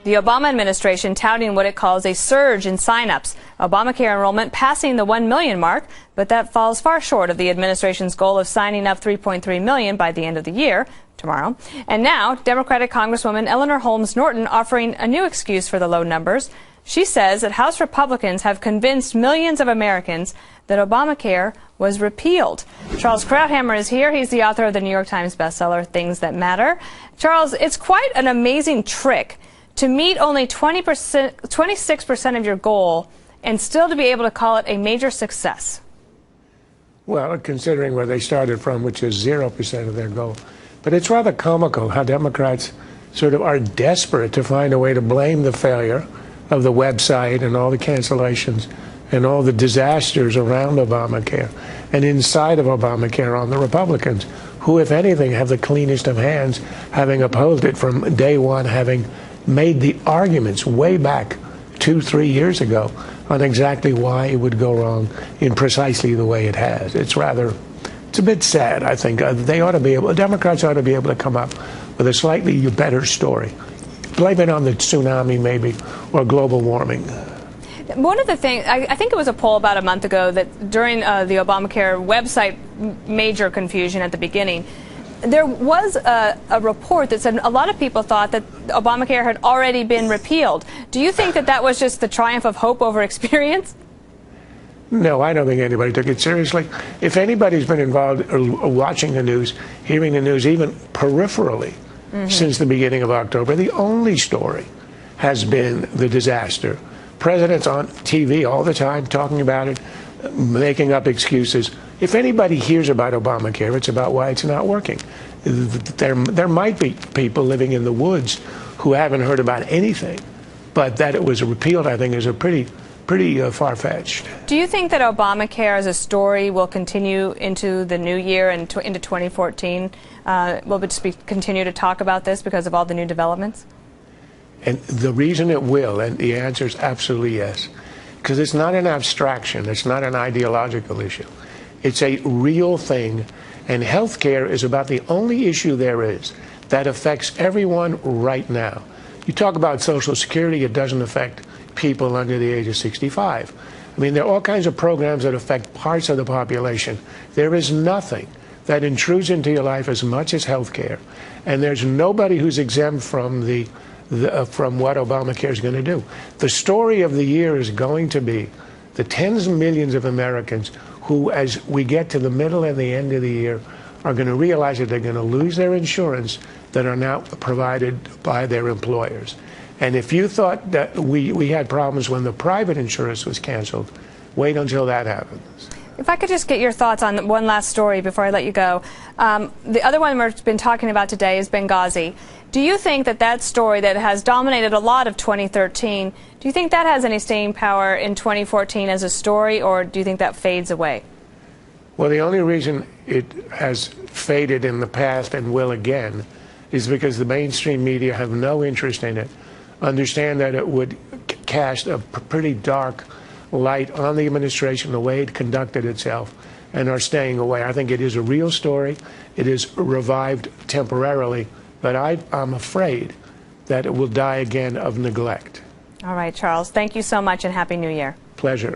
The Obama administration touting what it calls a surge in sign-ups. Obamacare enrollment passing the 1 million mark, but that falls far short of the administration's goal of signing up 3.3 million by the end of the year, tomorrow. And now, Democratic Congresswoman Eleanor Holmes Norton offering a new excuse for the low numbers. She says that House Republicans have convinced millions of Americans that Obamacare was repealed. Charles Krauthammer is here. He's the author of the New York Times bestseller, Things That Matter. Charles, it's quite an amazing trick to meet only 26% of your goal and still to be able to call it a major success. Well, considering where they started from, which is 0% of their goal. But it's rather comical how Democrats sort of are desperate to find a way to blame the failure of the website and all the cancellations and all the disasters around Obamacare and inside of Obamacare on the Republicans, who, if anything, have the cleanest of hands, having opposed it from day one, having made the arguments way back 2-3 years ago on exactly why it would go wrong in precisely the way it has. It's a bit sad, I think. Democrats ought to be able to come up with a slightly better story. Blame it on the tsunami, maybe, or global warming. One of the things, I think it was a poll about a month ago that during the Obamacare website major confusion at the beginning, there was a report that said a lot of people thought that Obamacare had already been repealed. Do you think that that was just the triumph of hope over experience? No, I don't think anybody took it seriously. If anybody's been involved or watching the news, hearing the news, even peripherally, since the beginning of October, the only story has been the disaster. Presidents on TV all the time talking about it, making up excuses. If anybody hears about Obamacare, it's about why it's not working. There might be people living in the woods who haven't heard about anything, but that it was repealed, I think, is a pretty far-fetched. Do you think that Obamacare as a story will continue into the new year and into 2014? Will it just continue to talk about this because of all the new developments? And the reason it will, and the answer is absolutely yes, because it's not an abstraction, it's not an ideological issue. It's a real thing, and health care is about the only issue there is that affects everyone right now. You talk about Social Security, it doesn't affect people under the age of 65. I mean, there are all kinds of programs that affect parts of the population. There is nothing that intrudes into your life as much as health care, and there's nobody who's exempt from from what Obamacare is going to do. The story of the year is going to be the tens of millions of Americans who, as we get to the middle and the end of the year, are going to realize that they're going to lose their insurance that are now provided by their employers. And if you thought that we had problems when the private insurance was canceled, wait until that happens. If I could just get your thoughts on one last story before I let you go. The other one we've been talking about today is Benghazi. Do you think that that story that has dominated a lot of 2013, do you think that has any staying power in 2014 as a story, or do you think that fades away? Well, the only reason it has faded in the past and will again is because the mainstream media have no interest in it, understand that it would cast a pretty dark light on the administration, the way it conducted itself, and are staying away. I think it is a real story. It is revived temporarily, but I'm afraid that it will die again of neglect. All right, Charles. Thank you so much, and Happy New Year. Pleasure.